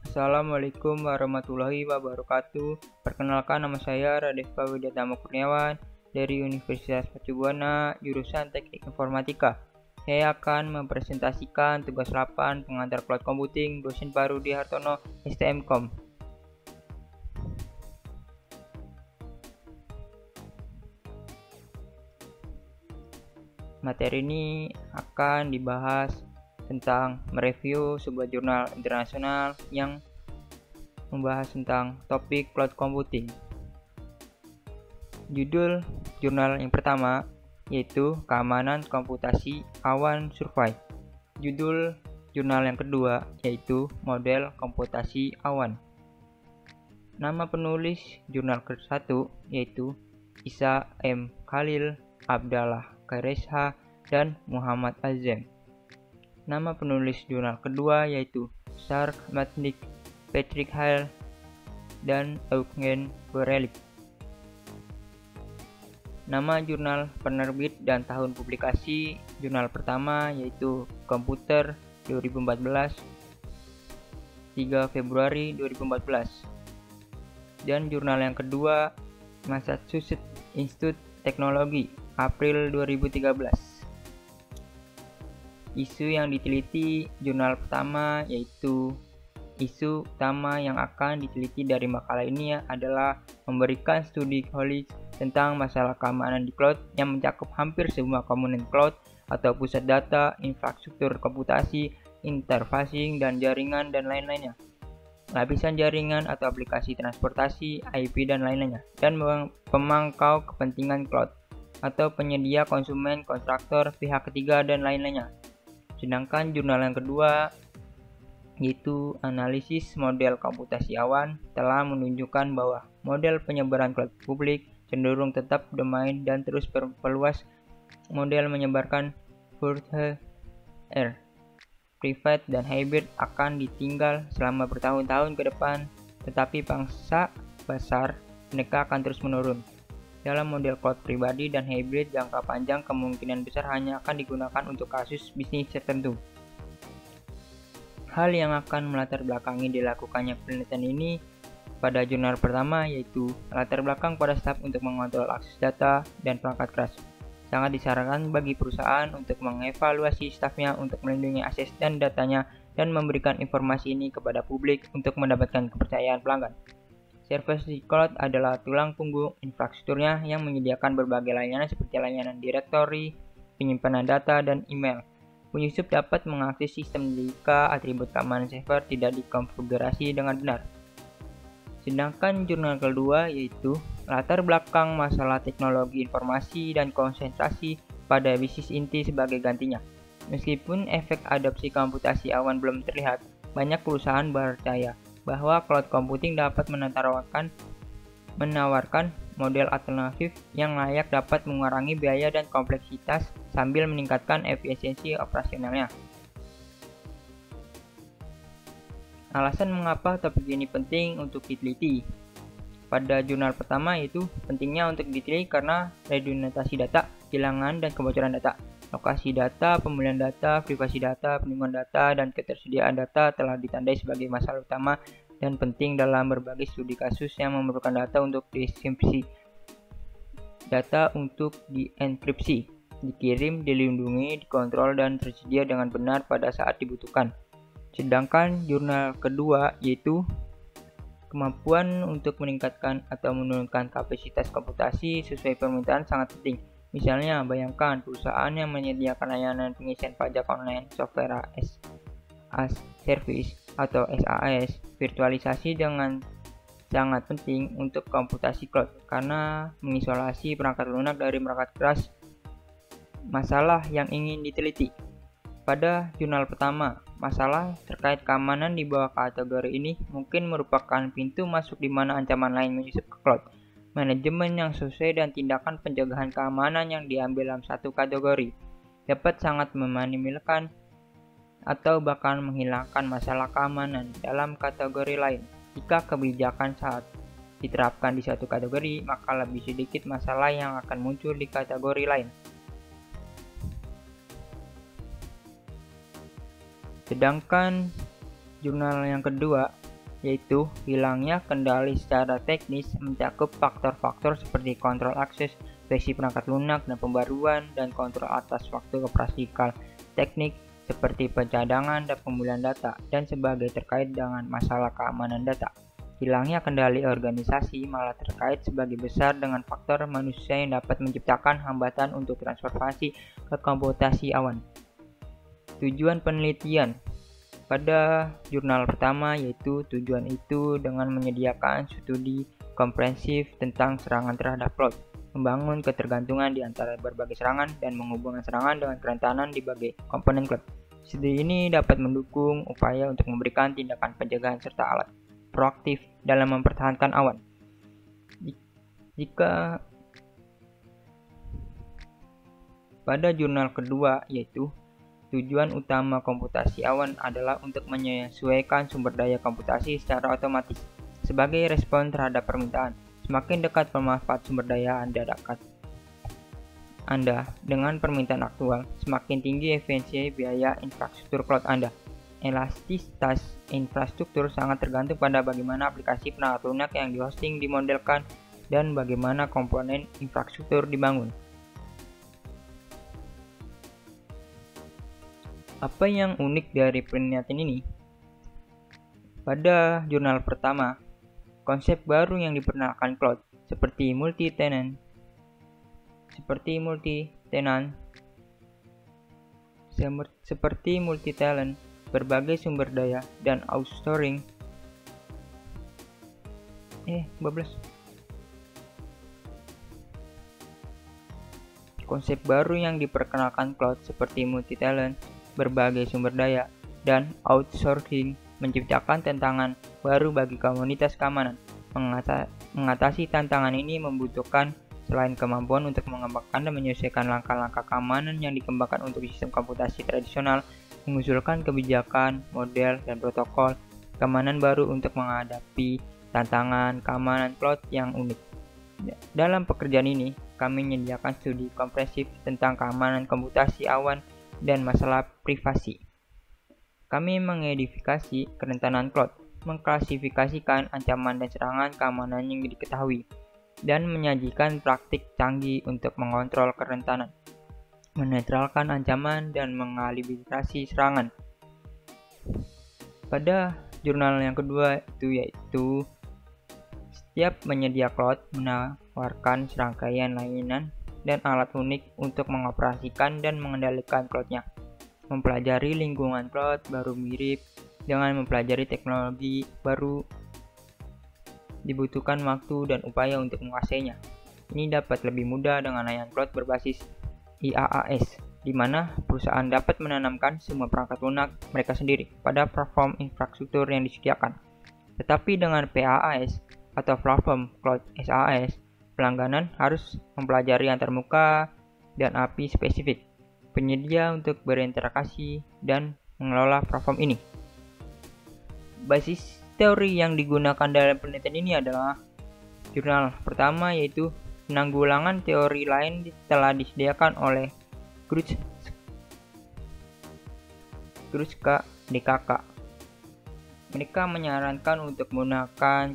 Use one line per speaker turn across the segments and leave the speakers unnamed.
Assalamualaikum warahmatullahi wabarakatuh. Perkenalkan, nama saya Radeva Widyatama Kurniawan dari Universitas Mercubuana, jurusan Teknik Informatika. Saya akan mempresentasikan tugas 8 pengantar cloud computing dosen baru di Hartono STMkom. Materi ini akan dibahas tentang mereview sebuah jurnal internasional yang membahas tentang topik cloud computing. Judul jurnal yang pertama yaitu Keamanan Komputasi Awan Survey. Judul jurnal yang kedua yaitu Model Komputasi Awan. Nama penulis jurnal ke-1 yaitu Isa M. Khalil, Abdallah Kairesha, dan Muhammad Azam. Nama penulis jurnal kedua yaitu Shark Matnik, Patrick Hale, dan Eugen Borelik. Nama jurnal penerbit dan tahun publikasi jurnal pertama yaitu Komputer 2014, 3 Februari 2014. Dan jurnal yang kedua Massachusetts Institute Teknologi, April 2013. Isu yang diteliti jurnal pertama yaitu isu utama yang akan diteliti dari makalah ini adalah memberikan studi knowledge tentang masalah keamanan di cloud yang mencakup hampir semua komponen cloud atau pusat data, infrastruktur komputasi, interfacing, dan jaringan dan lain-lainnya, lapisan jaringan atau aplikasi transportasi, IP dan lain-lainnya, dan pemangkau kepentingan cloud atau penyedia, konsumen, kontraktor, pihak ketiga, dan lain-lainnya. Sedangkan jurnal yang kedua yaitu Analisis Model Komputasi Awan telah menunjukkan bahwa model penyebaran cloud publik cenderung tetap domain dan terus berpeluas. Model menyebarkan virtual, private, dan hybrid akan ditinggal selama bertahun-tahun ke depan, tetapi pangsa besar mereka akan terus menurun. Dalam model cloud pribadi dan hybrid jangka panjang kemungkinan besar hanya akan digunakan untuk kasus bisnis tertentu. Hal yang akan melatar belakangi dilakukannya penelitian ini pada jurnal pertama yaitu latar belakang pada staf untuk mengontrol akses data dan perangkat keras. Sangat disarankan bagi perusahaan untuk mengevaluasi stafnya untuk melindungi akses dan datanya dan memberikan informasi ini kepada publik untuk mendapatkan kepercayaan pelanggan. Service di cloud adalah tulang punggung infrastrukturnya yang menyediakan berbagai layanan seperti layanan direktori, penyimpanan data, dan email. Penyusup dapat mengakses sistem jika atribut keamanan server tidak dikonfigurasi dengan benar. Sedangkan jurnal kedua yaitu latar belakang masalah teknologi informasi dan konsentrasi pada bisnis inti sebagai gantinya. Meskipun efek adopsi komputasi awan belum terlihat, banyak perusahaan percaya bahwa cloud computing dapat menawarkan model alternatif yang layak dapat mengurangi biaya dan kompleksitas sambil meningkatkan efisiensi operasionalnya. Alasan mengapa topik ini penting untuk diteliti. Pada jurnal pertama yaitu pentingnya untuk diteliti karena redundansi data, kehilangan dan kebocoran data, lokasi data, pemulihan data, privasi data, perlindungan data, dan ketersediaan data telah ditandai sebagai masalah utama dan penting dalam berbagai studi kasus yang memerlukan data untuk dienkripsi. Data untuk dienkripsi, dikirim, dilindungi, dikontrol, dan tersedia dengan benar pada saat dibutuhkan. Sedangkan jurnal kedua yaitu kemampuan untuk meningkatkan atau menurunkan kapasitas komputasi sesuai permintaan sangat penting. Misalnya, bayangkan perusahaan yang menyediakan layanan pengisian pajak online, software as service atau SaaS, virtualisasi dengan sangat penting untuk komputasi cloud karena mengisolasi perangkat lunak dari perangkat keras. Masalah yang ingin diteliti. Pada jurnal pertama, masalah terkait keamanan di bawah kategori ini mungkin merupakan pintu masuk di mana ancaman lain menyusup ke cloud. Manajemen yang sesuai dan tindakan penjagaan keamanan yang diambil dalam satu kategori dapat sangat meminimalisir atau bahkan menghilangkan masalah keamanan dalam kategori lain. Jika kebijakan saat diterapkan di suatu kategori, maka lebih sedikit masalah yang akan muncul di kategori lain. Sedangkan jurnal yang kedua, yaitu hilangnya kendali secara teknis, mencakup faktor-faktor seperti kontrol akses, versi perangkat lunak dan pembaruan, dan kontrol atas waktu operasional teknik seperti pencadangan dan pemulihan data, dan sebagai terkait dengan masalah keamanan data. Hilangnya kendali organisasi malah terkait sebagai besar dengan faktor manusia yang dapat menciptakan hambatan untuk transformasi ke komputasi awan. Tujuan penelitian pada jurnal pertama, yaitu tujuan itu dengan menyediakan studi komprehensif tentang serangan terhadap cloud, membangun ketergantungan di antara berbagai serangan, dan menghubungkan serangan dengan kerentanan di berbagai komponen cloud. Studi ini dapat mendukung upaya untuk memberikan tindakan pencegahan serta alat proaktif dalam mempertahankan awan. Jika pada jurnal kedua, yaitu tujuan utama komputasi awan adalah untuk menyesuaikan sumber daya komputasi secara otomatis sebagai respon terhadap permintaan. Semakin dekat pemanfaat sumber daya Anda dengan permintaan aktual, semakin tinggi efisiensi biaya infrastruktur cloud Anda. Elastisitas infrastruktur sangat tergantung pada bagaimana aplikasi perangkat lunak yang dihosting dimodelkan dan bagaimana komponen infrastruktur dibangun. Apa yang unik dari penelitian ini? Pada jurnal pertama, konsep baru yang diperkenalkan cloud seperti multi-tenant, berbagai sumber daya, dan outsourcing. Konsep baru yang diperkenalkan cloud seperti multi-tenant, berbagai sumber daya, dan outsourcing menciptakan tantangan baru bagi komunitas keamanan. Mengatasi tantangan ini membutuhkan selain kemampuan untuk mengembangkan dan menyesuaikan langkah-langkah keamanan yang dikembangkan untuk sistem komputasi tradisional, mengusulkan kebijakan, model, dan protokol keamanan baru untuk menghadapi tantangan keamanan cloud yang unik. Dalam pekerjaan ini, kami menyediakan studi komprehensif tentang keamanan komputasi awan dan masalah privasi. Kami mengidentifikasi kerentanan cloud, mengklasifikasikan ancaman dan serangan keamanan yang diketahui, dan menyajikan praktik canggih untuk mengontrol kerentanan, menetralkan ancaman, dan mengeliminasi serangan. Pada jurnal yang kedua yaitu setiap penyedia cloud menawarkan serangkaian layanan dan alat unik untuk mengoperasikan dan mengendalikan cloud-nya. Mempelajari lingkungan cloud baru mirip dengan mempelajari teknologi baru, dibutuhkan waktu dan upaya untuk menguasainya. Ini dapat lebih mudah dengan layanan cloud berbasis IaaS, di mana perusahaan dapat menanamkan semua perangkat lunak mereka sendiri pada platform infrastruktur yang disediakan. Tetapi dengan PaaS atau platform cloud SaaS, pelanggan harus mempelajari antarmuka dan API spesifik penyedia untuk berinteraksi dan mengelola platform ini. Basis teori yang digunakan dalam penelitian ini adalah jurnal pertama, yaitu penanggulangan teori lain telah disediakan oleh Gruszka DKK. Mereka menyarankan untuk menggunakan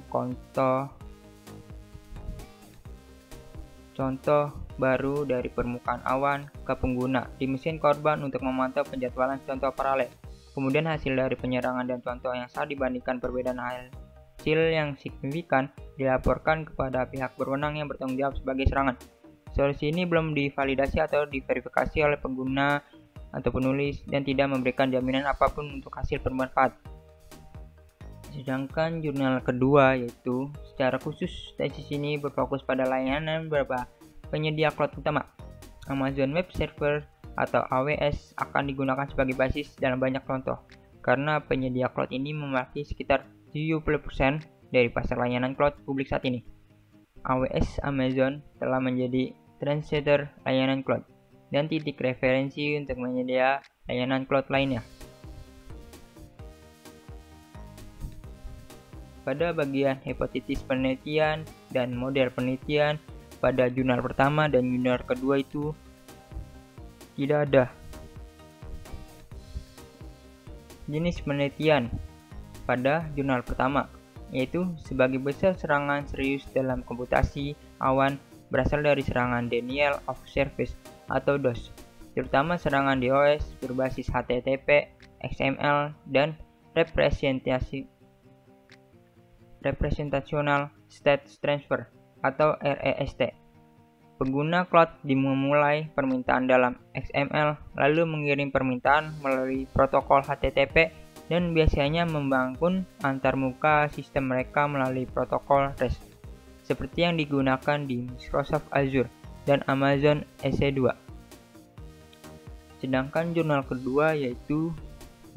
contoh baru dari permukaan awan ke pengguna di mesin korban untuk memantau penjadwalan contoh paralel. Kemudian hasil dari penyerangan dan contoh yang sama dibandingkan perbedaan hasil yang signifikan dilaporkan kepada pihak berwenang yang bertanggung jawab sebagai serangan. Solusi ini belum divalidasi atau diverifikasi oleh pengguna atau penulis dan tidak memberikan jaminan apapun untuk hasil bermanfaat. Sedangkan jurnal kedua, yaitu secara khusus tesis ini berfokus pada layanan beberapa penyedia cloud utama. Amazon Web Server atau AWS akan digunakan sebagai basis dalam banyak contoh, karena penyedia cloud ini memiliki sekitar 70% dari pasar layanan cloud publik saat ini. AWS Amazon telah menjadi trendsetter layanan cloud dan titik referensi untuk menyedia layanan cloud lainnya. Pada bagian hipotesis penelitian dan model penelitian, pada jurnal pertama dan jurnal kedua itu tidak ada jenis penelitian pada jurnal pertama, yaitu sebagai besar serangan serius dalam komputasi awan berasal dari serangan denial of service atau DOS, terutama serangan DOS berbasis HTTP, XML, dan Representational State Transfer atau REST. Pengguna cloud memulai permintaan dalam XML, lalu mengirim permintaan melalui protokol HTTP dan biasanya membangun antarmuka sistem mereka melalui protokol REST, seperti yang digunakan di Microsoft Azure dan Amazon EC2. Sedangkan jurnal kedua yaitu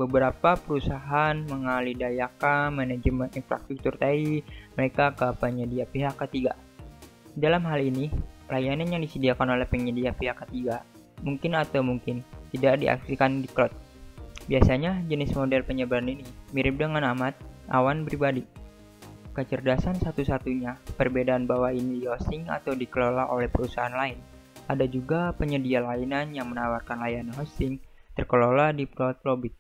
beberapa perusahaan mengalihdayakan manajemen infrastruktur TI mereka ke penyedia pihak ketiga. Dalam hal ini, layanan yang disediakan oleh penyedia pihak ketiga mungkin tidak diaktifkan di cloud. Biasanya jenis model penyebaran ini mirip dengan awan pribadi. Kecerdasan satu-satunya perbedaan bahwa ini di-hosting atau dikelola oleh perusahaan lain. Ada juga penyedia layanan yang menawarkan layanan hosting terkelola di cloud public,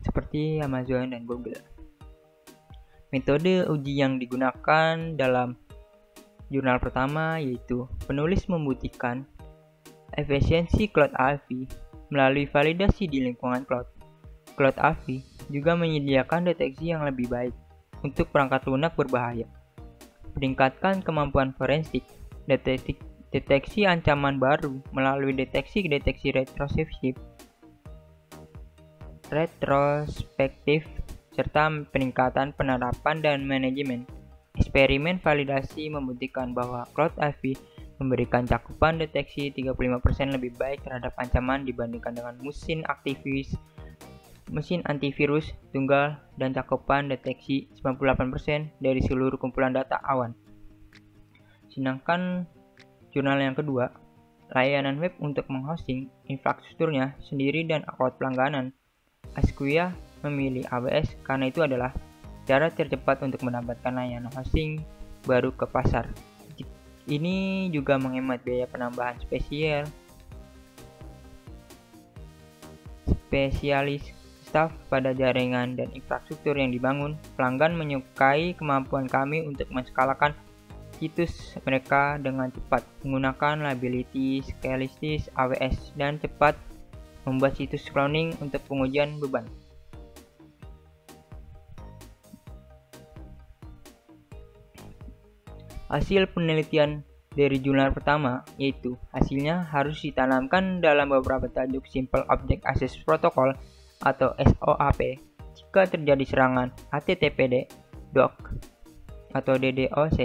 seperti Amazon dan Google. Metode uji yang digunakan dalam jurnal pertama yaitu penulis membuktikan efisiensi Cloud AV melalui validasi di lingkungan cloud. Cloud AV juga menyediakan deteksi yang lebih baik untuk perangkat lunak berbahaya, meningkatkan kemampuan forensik, deteksi ancaman baru melalui deteksi retrospektif, serta peningkatan penerapan dan manajemen. Eksperimen validasi membuktikan bahwa Cloud AV memberikan cakupan deteksi 35% lebih baik terhadap ancaman dibandingkan dengan mesin antivirus tunggal dan cakupan deteksi 98% dari seluruh kumpulan data awan. Sedangkan jurnal yang kedua, layanan web untuk menghosting infrastrukturnya sendiri dan cloud pelangganan. Acquia memilih AWS karena itu adalah cara tercepat untuk mendapatkan layanan hosting baru ke pasar. Ini juga menghemat biaya penambahan spesialis staf pada jaringan dan infrastruktur yang dibangun. Pelanggan menyukai kemampuan kami untuk menskalakan situs mereka dengan cepat, menggunakan liability scalability AWS, dan cepat membuat situs cloning untuk pengujian beban. Hasil penelitian dari jurnal pertama, yaitu hasilnya harus ditanamkan dalam beberapa tajuk Simple Object Access Protocol atau SOAP. Jika terjadi serangan HTTPD, DOC, atau DDoS,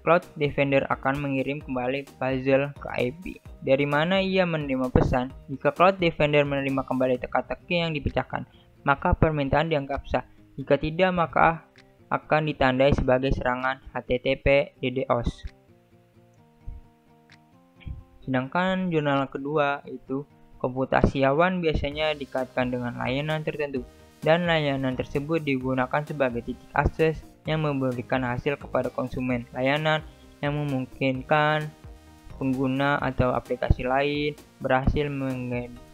Cloud Defender akan mengirim kembali puzzle ke IP, dari mana ia menerima pesan. Jika Cloud Defender menerima kembali teka-teki yang dipecahkan, maka permintaan dianggap sah. Jika tidak, maka akan ditandai sebagai serangan HTTP DDoS. Sedangkan jurnal kedua yaitu komputasi awan biasanya dikaitkan dengan layanan tertentu, dan layanan tersebut digunakan sebagai titik akses yang memberikan hasil kepada konsumen layanan, yang memungkinkan pengguna atau aplikasi lain berhasil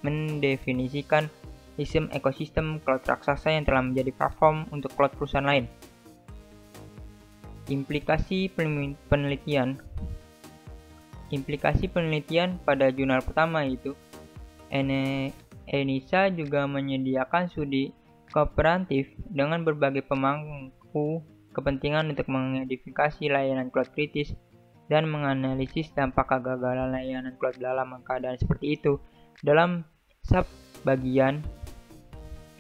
mendefinisikan sistem ekosistem cloud raksasa yang telah menjadi platform untuk cloud perusahaan lain. Implikasi penelitian pada jurnal pertama itu ENISA juga menyediakan studi kooperatif dengan berbagai pemangku kepentingan untuk mengidentifikasi layanan cloud kritis dan menganalisis dampak kegagalan layanan cloud dalam keadaan seperti itu. Dalam sub-bagian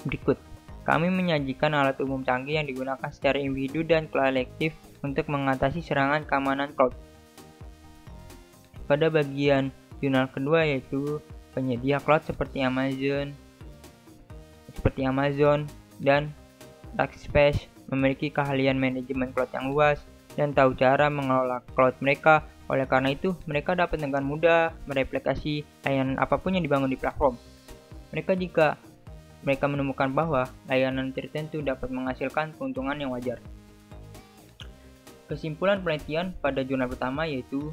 berikut, kami menyajikan alat umum canggih yang digunakan secara individu dan kolektif untuk mengatasi serangan keamanan cloud. Pada bagian jurnal kedua yaitu penyedia cloud seperti Amazon dan Rackspace memiliki keahlian manajemen cloud yang luas dan tahu cara mengelola cloud mereka. Oleh karena itu, mereka dapat dengan mudah mereplikasi layanan apapun yang dibangun di platform jika mereka menemukan bahwa layanan tertentu dapat menghasilkan keuntungan yang wajar. Kesimpulan penelitian pada jurnal pertama yaitu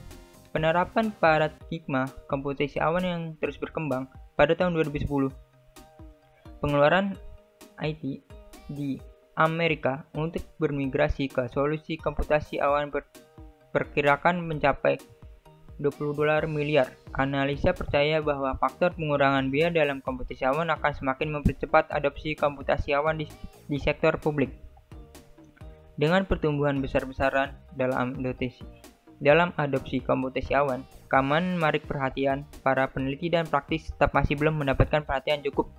penerapan paradigma komputasi awan yang terus berkembang pada tahun 2010. Pengeluaran IT di Amerika untuk bermigrasi ke solusi komputasi awan perkirakan mencapai $20 miliar. Analisa percaya bahwa faktor pengurangan biaya dalam komputasi awan akan semakin mempercepat adopsi komputasi awan di sektor publik. Dengan pertumbuhan besar-besaran dalam adopsi komputasi awan, keamanan menarik perhatian para peneliti dan praktis tetap masih belum mendapatkan perhatian cukup.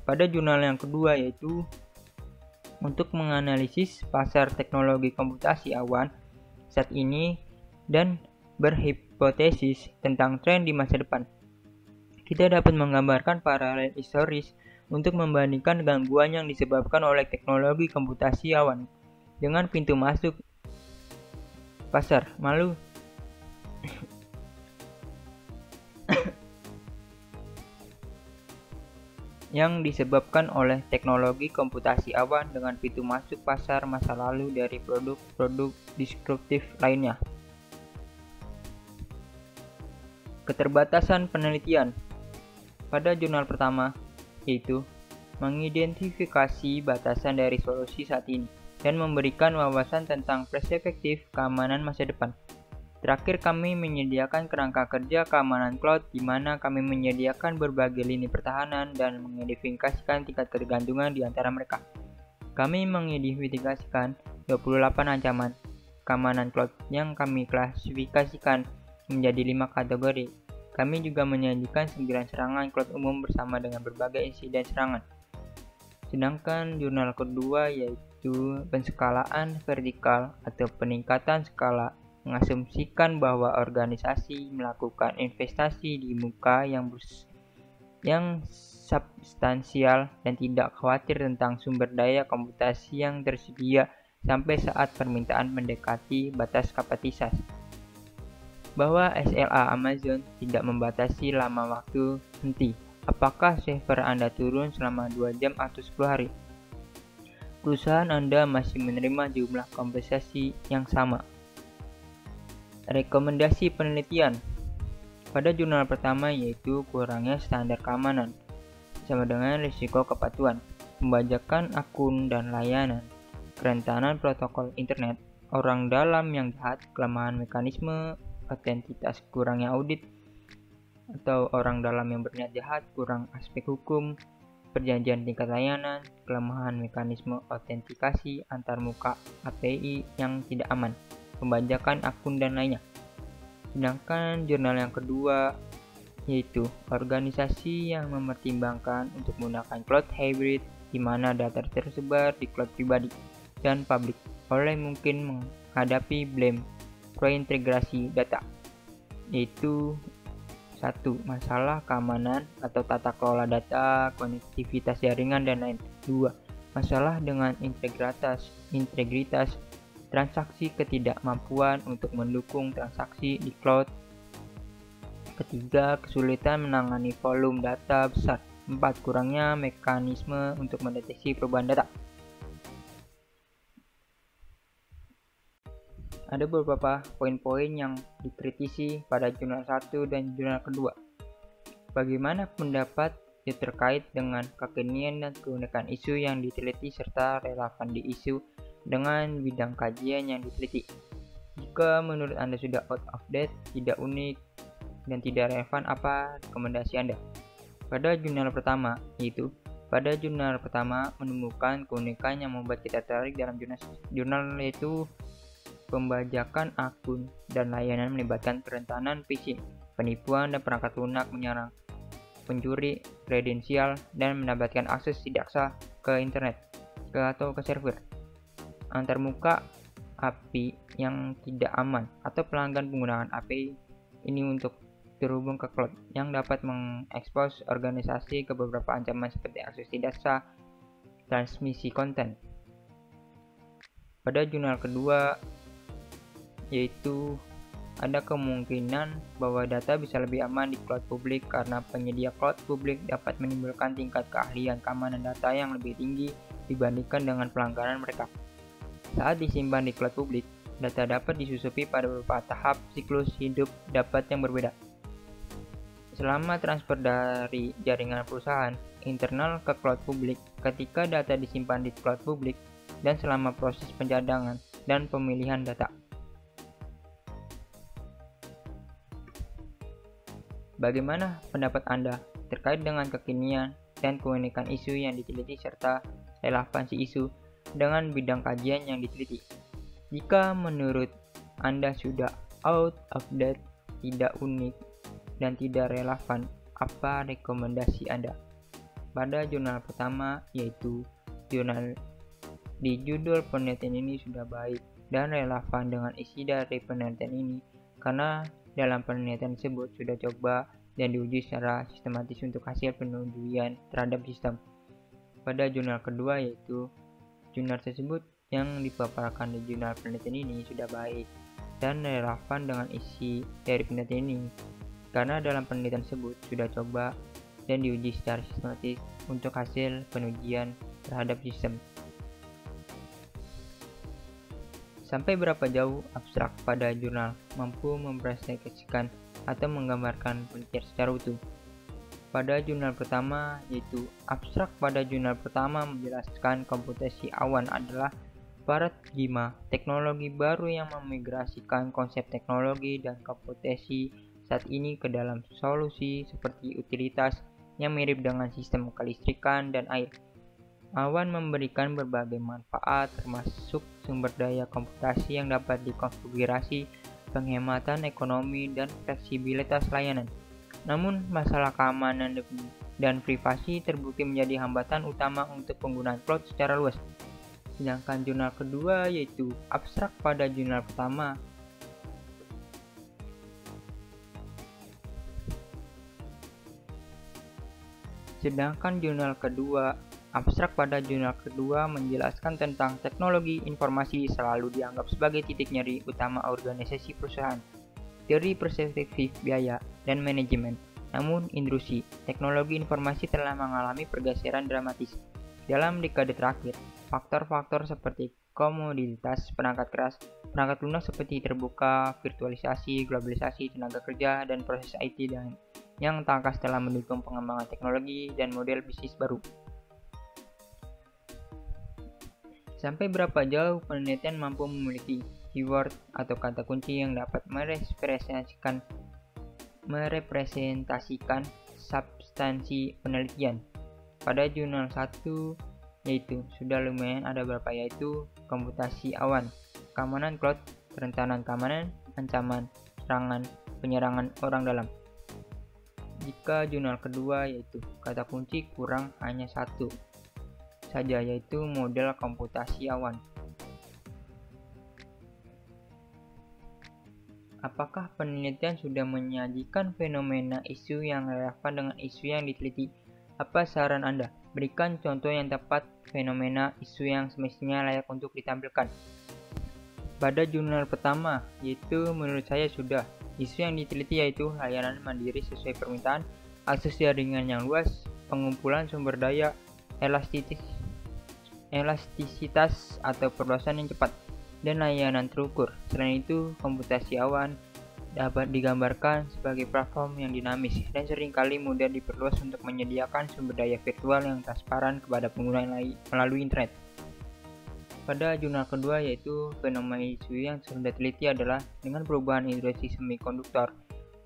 Pada jurnal yang kedua, yaitu untuk menganalisis pasar teknologi komputasi awan saat ini dan berhipotesis tentang tren di masa depan. Kita dapat menggambarkan paralel historis untuk membandingkan gangguan yang disebabkan oleh teknologi komputasi awan dengan pintu masuk pasar yang disebabkan oleh teknologi komputasi awan dengan pintu masuk pasar masa lalu dari produk-produk disruptif lainnya. Keterbatasan penelitian. Pada jurnal pertama, yaitu mengidentifikasi batasan dari solusi saat ini dan memberikan wawasan tentang perspektif keamanan masa depan. Terakhir, kami menyediakan kerangka kerja keamanan cloud di mana kami menyediakan berbagai lini pertahanan dan mengidentifikasikan tingkat ketergantungan di antara mereka. Kami mengidentifikasikan 28 ancaman keamanan cloud yang kami klasifikasikan menjadi 5 kategori. Kami juga menyajikan 9 serangan cloud umum bersama dengan berbagai insiden serangan. Sedangkan jurnal kedua yaitu penskalaan vertikal atau peningkatan skala mengasumsikan bahwa organisasi melakukan investasi di muka yang substansial dan tidak khawatir tentang sumber daya komputasi yang tersedia sampai saat permintaan mendekati batas kapasitas. Bahwa SLA Amazon tidak membatasi lama waktu henti. Apakah server Anda turun selama 2 jam atau 10 hari? Perusahaan Anda masih menerima jumlah kompensasi yang sama. Rekomendasi penelitian. Pada jurnal pertama yaitu kurangnya standar keamanan sama dengan risiko kepatuhan, pembajakan akun dan layanan, kerentanan protokol internet, orang dalam yang jahat, kelemahan mekanisme otentitas, kurangnya audit atau orang dalam yang berniat jahat, kurang aspek hukum, perjanjian tingkat layanan, kelemahan mekanisme autentikasi antarmuka API yang tidak aman, pembajakan akun dan lainnya. Sedangkan jurnal yang kedua yaitu organisasi yang mempertimbangkan untuk menggunakan cloud hybrid di mana data tersebar di cloud pribadi dan publik oleh mungkin menghadapi blame prointegrasi data, yaitu 1. Masalah keamanan atau tata kelola data, konektivitas jaringan dan lain. 2. Masalah dengan integritas transaksi, ketidakmampuan untuk mendukung transaksi di cloud. Ketiga, kesulitan menangani volume data besar. 4. Kurangnya mekanisme untuk mendeteksi perubahan data. Ada beberapa poin-poin yang dikritisi pada jurnal 1 dan jurnal kedua. Bagaimana pendapat terkait dengan kekinian dan keunikan isu yang diteliti serta relevan di isu dengan bidang kajian yang diteliti. Jika menurut Anda sudah out of date, tidak unik, dan tidak relevan, apa rekomendasi Anda? Pada jurnal pertama menemukan keunikan yang membuat kita tertarik dalam jurnal yaitu pembajakan akun dan layanan melibatkan kerentanan phishing, penipuan dan perangkat lunak menyerang pencuri kredensial dan mendapatkan akses tidak sah ke internet atau ke server. Antarmuka API yang tidak aman atau pelanggan penggunaan API ini untuk terhubung ke cloud yang dapat mengekspos organisasi ke beberapa ancaman seperti akses tidak sah, transmisi konten. Pada jurnal kedua yaitu ada kemungkinan bahwa data bisa lebih aman di cloud publik karena penyedia cloud publik dapat menimbulkan tingkat keahlian keamanan data yang lebih tinggi dibandingkan dengan pelanggaran mereka. Saat disimpan di cloud publik, data dapat disusupi pada beberapa tahap siklus hidup dapat yang berbeda. Selama transfer dari jaringan perusahaan internal ke cloud publik, ketika data disimpan di cloud publik, dan selama proses pencadangan dan pemilihan data. Bagaimana pendapat Anda terkait dengan kekinian dan keunikan isu yang diteliti serta relevansi isu dengan bidang kajian yang diteliti? Jika menurut Anda sudah out of date, tidak unik, dan tidak relevan, apa rekomendasi Anda? Pada jurnal pertama, yaitu jurnal di judul penelitian ini sudah baik dan relevan dengan isi dari penelitian ini, karena dalam penelitian tersebut sudah coba dan diuji secara sistematis untuk hasil penelitian terhadap sistem. Pada jurnal kedua, yaitu jurnal tersebut yang dipaparkan di jurnal penelitian ini sudah baik dan relevan dengan isi dari penelitian ini, karena dalam penelitian tersebut sudah coba dan diuji secara sistematis untuk hasil pengujian terhadap sistem. Sampai berapa jauh abstrak pada jurnal mampu mempresentasikan atau menggambarkan penelitian secara utuh? Pada jurnal pertama, yaitu abstrak pada jurnal pertama menjelaskan komputasi awan adalah paradigma teknologi baru yang memigrasikan konsep teknologi dan komputasi saat ini ke dalam solusi seperti utilitas yang mirip dengan sistem kelistrikan dan air. Awan memberikan berbagai manfaat termasuk sumber daya komputasi yang dapat dikonfigurasi, penghematan ekonomi, dan fleksibilitas layanan. Namun, masalah keamanan dan privasi terbukti menjadi hambatan utama untuk penggunaan cloud secara luas. Sedangkan jurnal kedua, yaitu abstrak pada jurnal pertama, menjelaskan tentang teknologi informasi selalu dianggap sebagai titik nyeri utama organisasi perusahaan dari perspektif biaya dan manajemen. Namun, industri teknologi informasi telah mengalami pergeseran dramatis. Dalam dekade terakhir, faktor-faktor seperti komoditas perangkat keras, perangkat lunak seperti terbuka, virtualisasi, globalisasi tenaga kerja, dan proses IT yang tangkas telah mendukung pengembangan teknologi dan model bisnis baru. Sampai berapa jauh penelitian mampu memiliki keyword atau kata kunci yang dapat merepresentasikan substansi penelitian? Pada jurnal 1, yaitu sudah lumayan ada beberapa, yaitu komputasi awan, keamanan cloud, kerentanan keamanan, ancaman, serangan, penyerangan orang dalam. Jika jurnal kedua, yaitu kata kunci kurang hanya satu saja, yaitu model komputasi awan. Apakah penelitian sudah menyajikan fenomena isu yang relevan dengan isu yang diteliti? Apa saran Anda? Berikan contoh yang tepat fenomena isu yang semestinya layak untuk ditampilkan. Pada jurnal pertama, yaitu menurut saya sudah. Isu yang diteliti yaitu layanan mandiri sesuai permintaan, akses jaringan yang luas, pengumpulan sumber daya, elastisitas atau perluasan yang cepat, dan layanan terukur. Selain itu, komputasi awan dapat digambarkan sebagai platform yang dinamis dan seringkali mudah diperluas untuk menyediakan sumber daya virtual yang transparan kepada pengguna melalui internet. Pada jurnal kedua, yaitu fenomena isu yang sudah diteliti adalah dengan perubahan industri semikonduktor,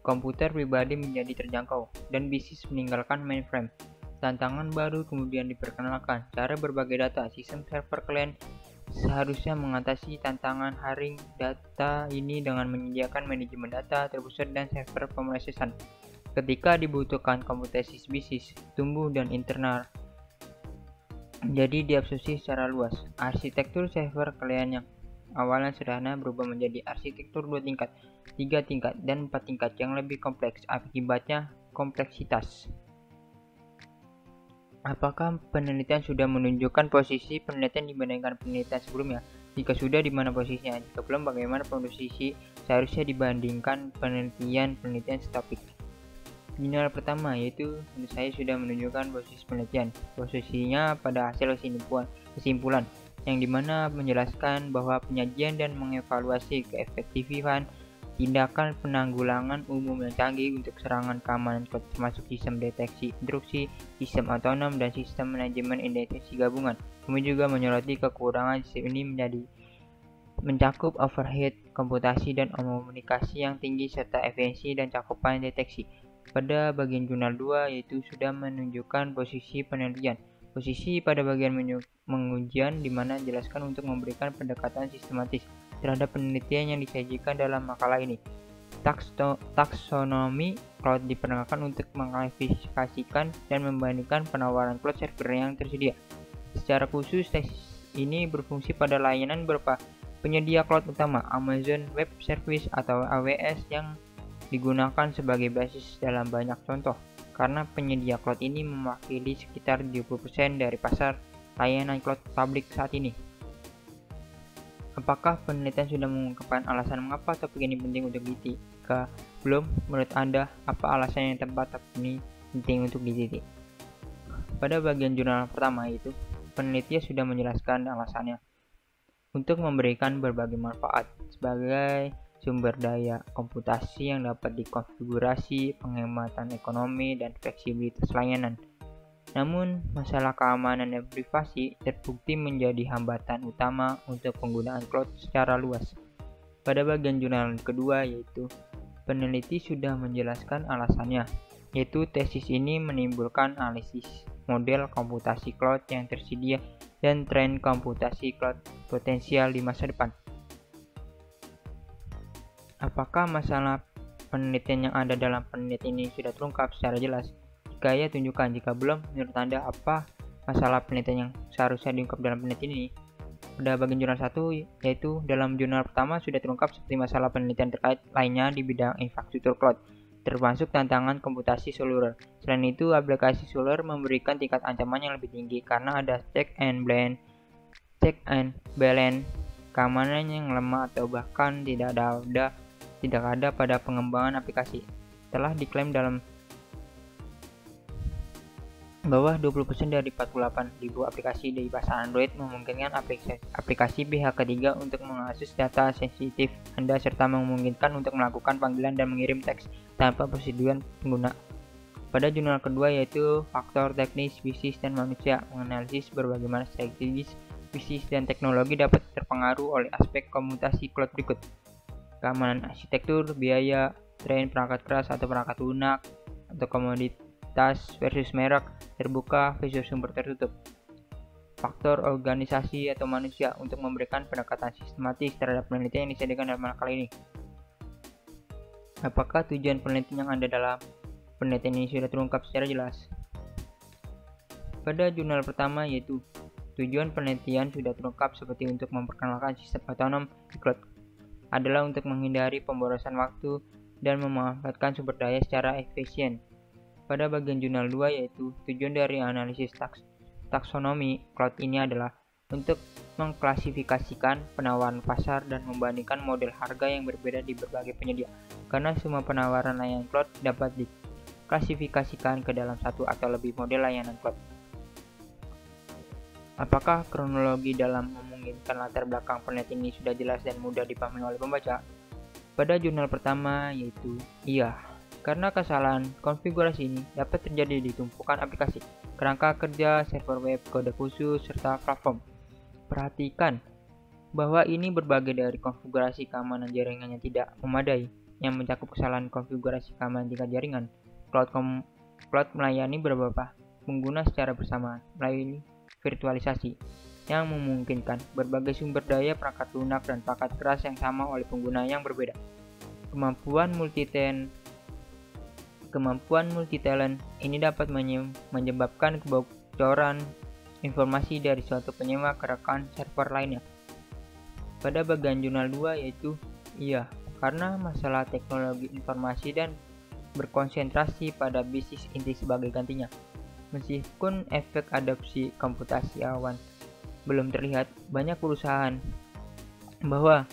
komputer pribadi menjadi terjangkau, dan bisnis meninggalkan mainframe. Tantangan baru kemudian diperkenalkan, cara berbagai data, sistem server klien seharusnya mengatasi tantangan haring data ini dengan menyediakan manajemen data terpusat dan server pemrosesan. Ketika dibutuhkan komputasi bisnis, tumbuh dan internal, jadi diabsorpsi secara luas. Arsitektur server klien yang awalnya sederhana berubah menjadi arsitektur 2 tingkat, 3 tingkat, dan 4 tingkat yang lebih kompleks. Akibatnya kompleksitas. Apakah penelitian sudah menunjukkan posisi penelitian dibandingkan penelitian sebelumnya? Jika sudah, di mana posisinya? Jika belum, bagaimana posisi seharusnya dibandingkan penelitian setopik? Jurnal pertama, yaitu menurut saya sudah menunjukkan posisi penelitian. Posisinya pada hasil kesimpulan, yang dimana menjelaskan bahwa penyajian dan mengevaluasi keefektifan tindakan penanggulangan umum yang canggih untuk serangan keamanan cloud, termasuk sistem deteksi intrusi, sistem otonom, dan sistem manajemen identitas gabungan. Kami juga menyoroti kekurangan sistem ini mencakup overhead komputasi dan komunikasi yang tinggi serta efisiensi dan cakupan deteksi. Pada bagian jurnal 2 yaitu sudah menunjukkan posisi penelitian. Posisi pada bagian pengujian di mana dijelaskan untuk memberikan pendekatan sistematis terhadap penelitian yang disajikan dalam makalah ini. Taksonomi cloud diperkenalkan untuk mengklasifikasikan dan membandingkan penawaran cloud server yang tersedia. Secara khusus, tesis ini berfungsi pada layanan berupa penyedia cloud utama Amazon Web Service atau AWS yang digunakan sebagai basis dalam banyak contoh, karena penyedia cloud ini mewakili sekitar 70% dari pasar layanan cloud publik saat ini. Apakah penelitian sudah mengungkapkan alasan mengapa topik ini penting untuk diteliti? Jika belum, menurut Anda, apa alasan yang tepat topik ini penting untuk diteliti? Pada bagian jurnal pertama itu, penelitian sudah menjelaskan alasannya untuk memberikan berbagai manfaat sebagai sumber daya komputasi yang dapat dikonfigurasi, penghematan ekonomi, dan fleksibilitas layanan. Namun, masalah keamanan dan privasi terbukti menjadi hambatan utama untuk penggunaan cloud secara luas. Pada bagian jurnal kedua yaitu peneliti sudah menjelaskan alasannya, yaitu tesis ini menimbulkan analisis model komputasi cloud yang tersedia dan tren komputasi cloud potensial di masa depan. Apakah masalah penelitian yang ada dalam penelitian ini sudah terungkap secara jelas? Jika ya, tunjukkan. Jika belum, menurut Anda apa masalah penelitian yang seharusnya diungkap dalam penelitian ini? Pada bagian jurnal 1, yaitu dalam jurnal pertama sudah terungkap seperti masalah penelitian terkait lainnya di bidang infrastruktur cloud, termasuk tantangan komputasi seluler. Selain itu, aplikasi seluler memberikan tingkat ancaman yang lebih tinggi karena ada check and balance, keamanan yang lemah atau bahkan tidak ada pada pengembangan aplikasi. Telah diklaim dalam bahwa 20% dari 48.000 aplikasi di pasar Android memungkinkan aplikasi pihak ketiga untuk mengakses data sensitif Anda serta memungkinkan untuk melakukan panggilan dan mengirim teks tanpa persetujuan pengguna. Pada jurnal kedua yaitu faktor teknis, bisnis, dan manusia, menganalisis bagaimana strategis, bisnis, dan teknologi dapat terpengaruh oleh aspek komutasi cloud berikut: keamanan arsitektur, biaya, tren perangkat keras atau perangkat lunak, atau komoditas versus merek, terbuka versus sumber tertutup. Faktor organisasi atau manusia untuk memberikan pendekatan sistematis terhadap penelitian yang disediakan dalam makalah ini. Apakah tujuan penelitian yang ada dalam penelitian ini sudah terungkap secara jelas? Pada jurnal pertama yaitu tujuan penelitian sudah terungkap seperti untuk memperkenalkan sistem otonom di cloud adalah untuk menghindari pemborosan waktu dan memanfaatkan sumber daya secara efisien. Pada bagian jurnal 2 yaitu tujuan dari analisis taksonomi cloud ini adalah untuk mengklasifikasikan penawaran pasar dan membandingkan model harga yang berbeda di berbagai penyedia, karena semua penawaran layanan cloud dapat diklasifikasikan ke dalam satu atau lebih model layanan cloud. Apakah kronologi dalam memungkinkan latar belakang penelitian ini sudah jelas dan mudah dipahami oleh pembaca? Pada jurnal pertama yaitu iya, karena kesalahan konfigurasi ini dapat terjadi di tumpukan aplikasi, kerangka kerja, server web, kode khusus, serta platform. Perhatikan bahwa ini berbagai dari konfigurasi keamanan jaringan yang tidak memadai, yang mencakup kesalahan konfigurasi keamanan tingkat jaringan. Cloud melayani beberapa pengguna secara bersamaan melalui virtualisasi, yang memungkinkan berbagai sumber daya perangkat lunak dan perangkat keras yang sama oleh pengguna yang berbeda. Kemampuan multi-talent ini dapat menyebabkan kebocoran informasi dari suatu penyewa ke rekan server lainnya. Pada bagian jurnal 2 yaitu iya, karena masalah teknologi informasi dan berkonsentrasi pada bisnis inti sebagai gantinya. Meskipun efek adopsi komputasi awan belum terlihat, banyak perusahaan bahwa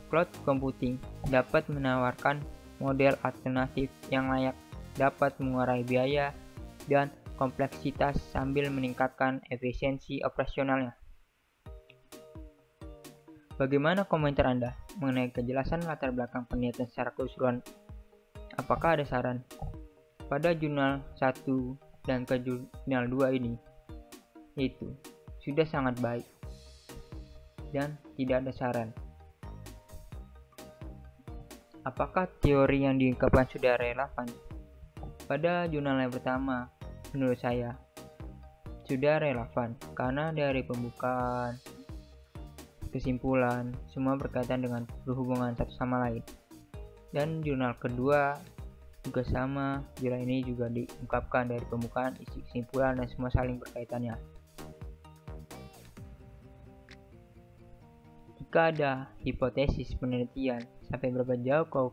cloud computing dapat menawarkan model alternatif yang layak, dapat mengurangi biaya dan kompleksitas sambil meningkatkan efisiensi operasionalnya. Bagaimana komentar Anda mengenai kejelasan latar belakang penelitian secara keseluruhan? Apakah ada saran? Pada jurnal 1 dan ke jurnal 2 ini, itu sudah sangat baik dan tidak ada saran. Apakah teori yang diungkapkan sudah relevan? Pada jurnal yang pertama, menurut saya, sudah relevan karena dari pembukaan, kesimpulan, semua berkaitan dengan berhubungan satu sama lain. Dan jurnal kedua juga sama, jurnal ini juga diungkapkan dari pembukaan, isi kesimpulan, dan semua saling berkaitannya. Jika ada hipotesis penelitian, sampai berapa jauh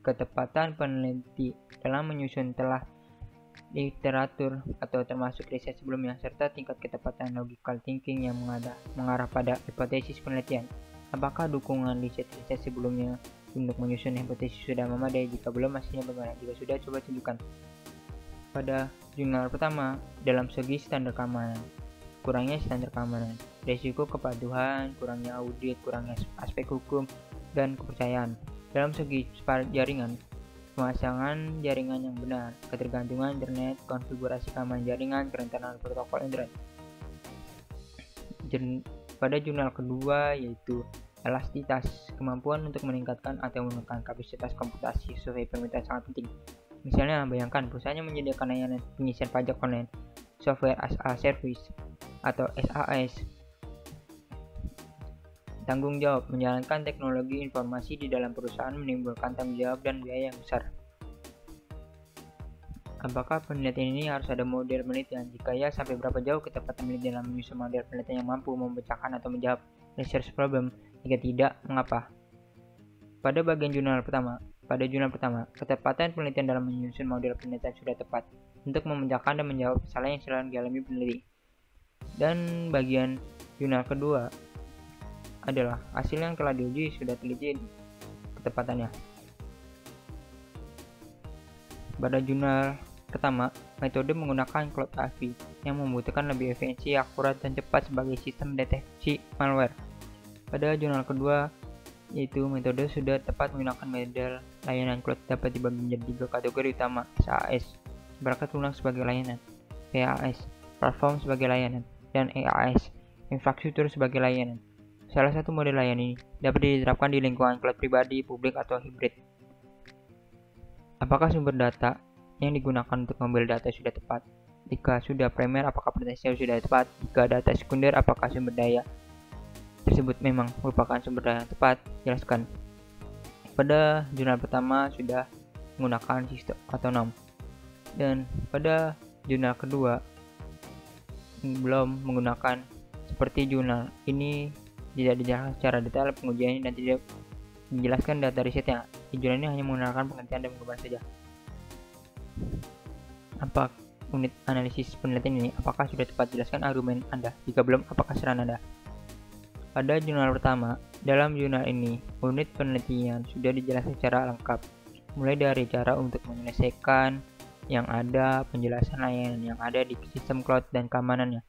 ketepatan peneliti dalam menyusun telah literatur atau termasuk riset sebelumnya, serta tingkat ketepatan logical thinking yang mengarah pada hipotesis penelitian. Apakah dukungan riset-riset sebelumnya untuk menyusun hipotesis sudah memadai? Jika belum, hasilnya bagaimana? Jika sudah, coba tunjukkan. Pada jurnal pertama, dalam segi standar keamanan, kurangnya standar keamanan, risiko kepatuhan, kurangnya audit, kurangnya aspek hukum dan kepercayaan. Dalam segi jaringan, pemasangan jaringan yang benar, ketergantungan internet, konfigurasi keamanan jaringan, kerentanan protokol internet. Pada jurnal kedua, yaitu elastisitas, kemampuan untuk meningkatkan atau menekan kapasitas komputasi sesuai permintaan sangat penting. Misalnya, bayangkan perusahaan yang menyediakan layanan pengisian pajak online, software as a service atau SaaS, tanggung jawab menjalankan teknologi informasi di dalam perusahaan menimbulkan tanggung jawab dan biaya yang besar. Apakah penelitian ini harus ada model penelitian? Jika ya, sampai berapa jauh ketepatan penelitian dalam menyusun model penelitian yang mampu memecahkan atau menjawab research problem? Jika tidak, mengapa? Pada jurnal pertama, ketepatan penelitian dalam menyusun model penelitian sudah tepat untuk memecahkan dan menjawab kesalahan yang sering dialami peneliti. Dan bagian jurnal kedua adalah hasil yang telah diuji sudah teliti ketepatannya. Pada jurnal pertama, metode menggunakan Cloud AV yang membutuhkan lebih efisiensi, akurat, dan cepat sebagai sistem deteksi malware. Pada jurnal kedua, yaitu metode sudah tepat menggunakan model layanan cloud dapat dibagi menjadi 3 kategori utama: SaaS, perangkat lunak sebagai layanan, PaaS, platform sebagai layanan, dan IaaS, infrastruktur sebagai layanan. Salah satu model layanan ini dapat diterapkan di lingkungan cloud pribadi, publik, atau hibrid. Apakah sumber data yang digunakan untuk mengambil data sudah tepat? Jika sudah primer, apakah potensial sudah tepat? Jika data sekunder, apakah sumber daya tersebut memang merupakan sumber daya yang tepat? Jelaskan. Pada jurnal pertama sudah menggunakan sistem otonom, dan pada jurnal kedua belum menggunakan seperti jurnal ini. Tidak dijelaskan secara detail pengujiannya dan tidak dijelaskan data risetnya. Jurnal ini hanya menggunakan pengertian dan penggambaran saja. Apa unit analisis penelitian ini? Apakah sudah tepat? Jelaskan argumen Anda. Jika belum, apakah saran Anda? Pada jurnal pertama, dalam jurnal ini, unit penelitian sudah dijelaskan secara lengkap, mulai dari cara untuk menyelesaikan yang ada, penjelasan layanan yang ada di sistem cloud, dan keamanannya.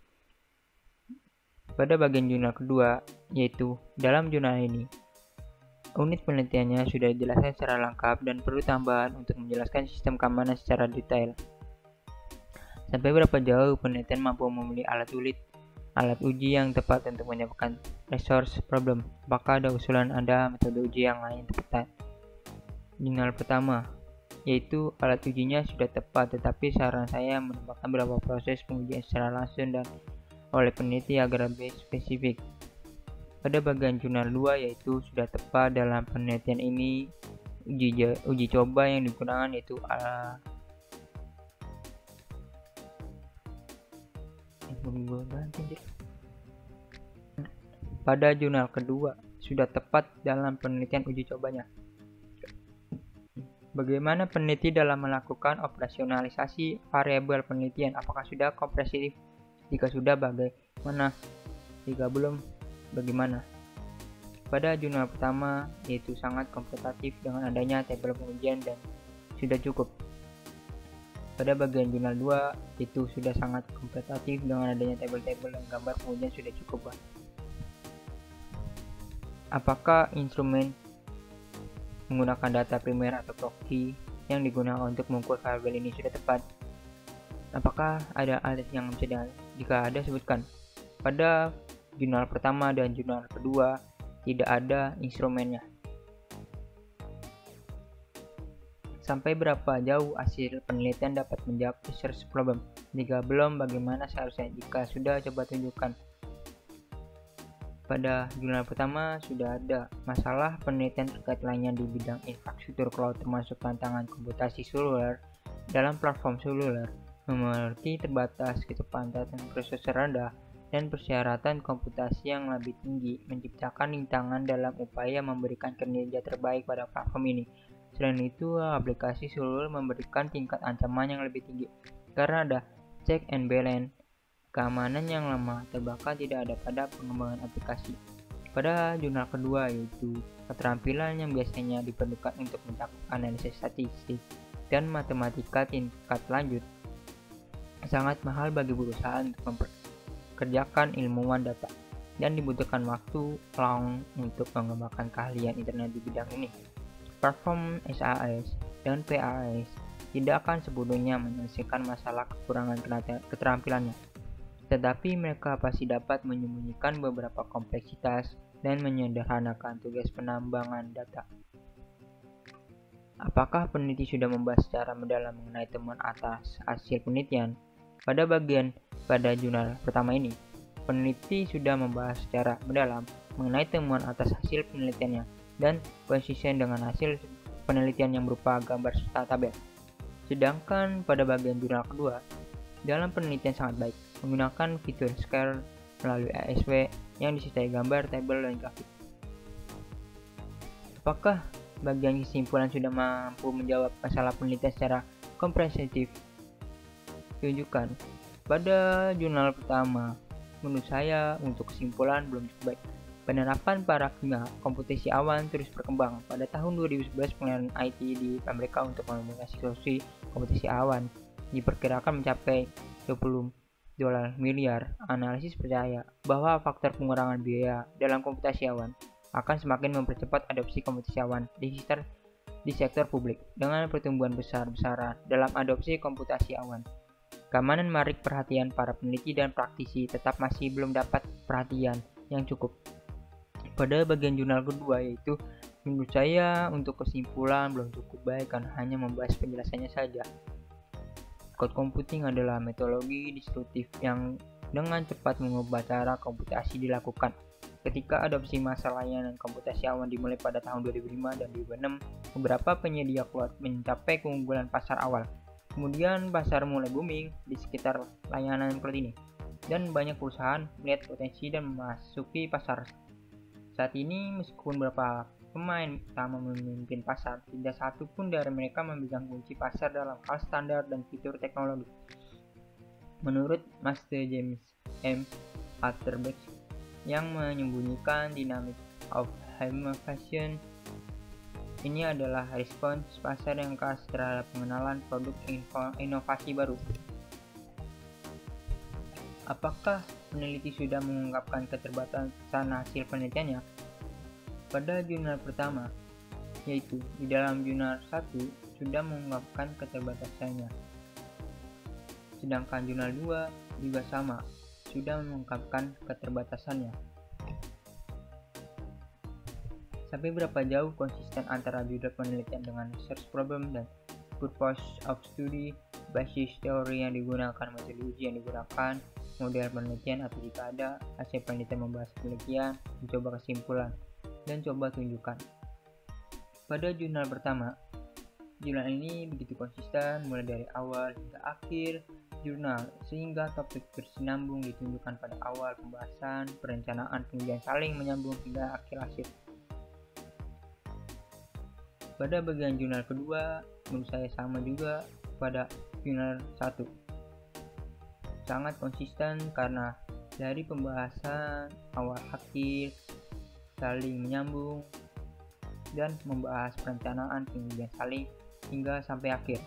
Pada bagian jurnal kedua, yaitu dalam jurnal ini, unit penelitiannya sudah dijelaskan secara lengkap dan perlu tambahan untuk menjelaskan sistem keamanan secara detail. Sampai berapa jauh penelitian mampu memilih alat uji yang tepat untuk menyebabkan resource problem? Apakah ada usulan Anda metode uji yang lain tepat? Jurnal pertama, yaitu alat ujinya sudah tepat, tetapi saran saya menambahkan beberapa proses pengujian secara langsung dan oleh peneliti agar lebih spesifik. Pada bagian jurnal 2, yaitu sudah tepat dalam penelitian ini, uji coba yang digunakan yaitu pada jurnal kedua sudah tepat dalam penelitian uji cobanya. Bagaimana peneliti dalam melakukan operasionalisasi variabel penelitian? Apakah sudah komprehensif? Jika sudah, bagaimana? Jika belum, bagaimana? Pada jurnal pertama, yaitu sangat kompetitif dengan adanya tabel pengujian dan sudah cukup. Pada bagian jurnal 2, itu sudah sangat kompetitif dengan adanya tabel-tabel dan gambar pengujian sudah cukup. Apakah instrumen menggunakan data primer atau proxy yang digunakan untuk mengukur variabel ini sudah tepat? Apakah ada alat yang bisa jika ada sebutkan? Pada jurnal pertama dan jurnal kedua tidak ada instrumennya. Sampai berapa jauh hasil penelitian dapat menjawab research problem? Jika belum, bagaimana seharusnya? Jika sudah, coba tunjukkan. Pada jurnal pertama sudah ada masalah penelitian terkait lainnya di bidang infrastruktur cloud termasuk tantangan komputasi seluler dalam platform seluler, memiliki terbatas kecepatan prosesor rendah dan persyaratan komputasi yang lebih tinggi, menciptakan rintangan dalam upaya memberikan kinerja terbaik pada platform ini. Selain itu, aplikasi seluler memberikan tingkat ancaman yang lebih tinggi karena ada check and balance. Keamanan yang lemah terbakar tidak ada pada pengembangan aplikasi. Pada jurnal kedua, yaitu keterampilan yang biasanya diperlukan untuk mencakup analisis statistik dan matematika tingkat lanjut, sangat mahal bagi perusahaan untuk memperkerjakan ilmuwan data dan dibutuhkan waktu long untuk mengembangkan keahlian internet di bidang ini. Platform SAS dan PAS tidak akan sepenuhnya menyelesaikan masalah kekurangan keterampilannya, tetapi mereka pasti dapat menyembunyikan beberapa kompleksitas dan menyederhanakan tugas penambangan data. Apakah peneliti sudah membahas secara mendalam mengenai temuan atas hasil penelitian? Pada jurnal pertama ini, peneliti sudah membahas secara mendalam mengenai temuan atas hasil penelitiannya dan konsisten dengan hasil penelitian yang berupa gambar serta tabel. Sedangkan pada bagian jurnal kedua, dalam penelitian sangat baik, menggunakan fitur Scale melalui ASV yang disertai gambar, tabel, dan grafik. Apakah bagian kesimpulan sudah mampu menjawab masalah penelitian secara komprehensif? Tunjukkan. Pada jurnal pertama, menurut saya untuk kesimpulan belum cukup baik. Penerapan paradigma komputasi awan terus berkembang. Pada tahun 2011, pengenalan IT di Amerika untuk mengomunikasi solusi komputasi awan diperkirakan mencapai $20 miliar. Analisis percaya bahwa faktor pengurangan biaya dalam komputasi awan akan semakin mempercepat adopsi komputasi awan di sektor publik dengan pertumbuhan besar-besaran dalam adopsi komputasi awan. Keamanan menarik perhatian para peneliti dan praktisi tetap masih belum dapat perhatian yang cukup. Pada bagian jurnal kedua, yaitu menurut saya untuk kesimpulan belum cukup baik karena hanya membahas penjelasannya saja. Cloud computing adalah metodologi distributif yang dengan cepat mengubah cara komputasi dilakukan. Ketika adopsi masa layanan komputasi awan dimulai pada tahun 2005 dan 2006, beberapa penyedia cloud mencapai keunggulan pasar awal. Kemudian pasar mulai booming di sekitar layanan cloud ini, dan banyak perusahaan melihat potensi dan memasuki pasar. Saat ini, meskipun beberapa pemain utama memimpin pasar, tidak satu pun dari mereka memegang kunci pasar dalam hal standar dan fitur teknologi. Menurut Master James M. Atterbeck yang menyembunyikan Dynamic of Innovation, ini adalah respons pasar yang khas terhadap pengenalan produk inovasi baru. Apakah peneliti sudah mengungkapkan keterbatasan hasil penelitiannya? Pada jurnal pertama, yaitu di dalam jurnal 1, sudah mengungkapkan keterbatasannya. Sedangkan jurnal 2 juga sama, sudah mengungkapkan keterbatasannya. Sampai berapa jauh konsisten antara judul penelitian dengan research problem dan purpose of study, basis teori yang digunakan, metode uji yang digunakan, model penelitian, atau jika ada hasil penelitian membahas penelitian, mencoba kesimpulan, dan coba tunjukkan. Pada jurnal pertama, jurnal ini begitu konsisten mulai dari awal hingga akhir jurnal, sehingga topik bersinambung ditunjukkan pada awal pembahasan, perencanaan, kemudian saling menyambung hingga akhir hasil. Pada bagian jurnal kedua, menurut saya sama juga pada jurnal 1. Sangat konsisten karena dari pembahasan awal akhir saling menyambung dan membahas perencanaan kemudian saling hingga sampai akhir.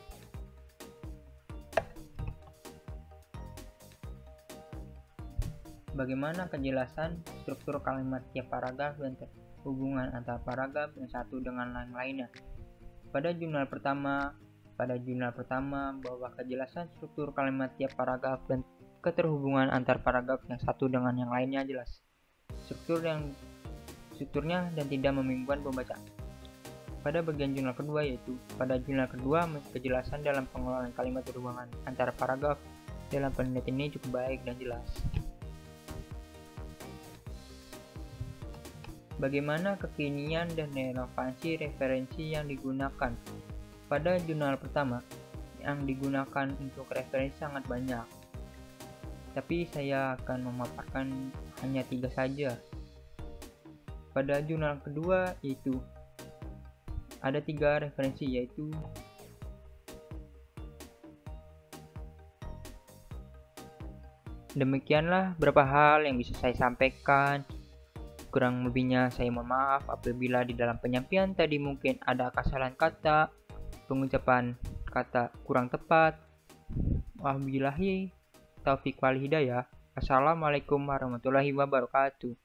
Bagaimana kejelasan struktur kalimat tiap paragraf dan hubungan antar paragraf yang satu dengan yang lainnya. Pada jurnal pertama, bahwa kejelasan struktur kalimat tiap paragraf dan keterhubungan antar paragraf yang satu dengan yang lainnya jelas. Strukturnya dan tidak membingungkan pembaca. Pada bagian jurnal kedua kejelasan dalam pengelolaan kalimat berhubungan antara paragraf dalam penelitian ini cukup baik dan jelas. Bagaimana kekinian dan relevansi referensi yang digunakan? Pada jurnal pertama, yang digunakan untuk referensi sangat banyak, tapi saya akan memaparkan hanya 3 saja. Pada jurnal kedua ada 3 referensi, yaitu demikianlah beberapa hal yang bisa saya sampaikan. Kurang lebihnya saya mohon maaf apabila di dalam penyampaian tadi mungkin ada kesalahan kata, pengucapan kata kurang tepat. Wabillahi taufiq wal hidayah. Assalamualaikum warahmatullahi wabarakatuh.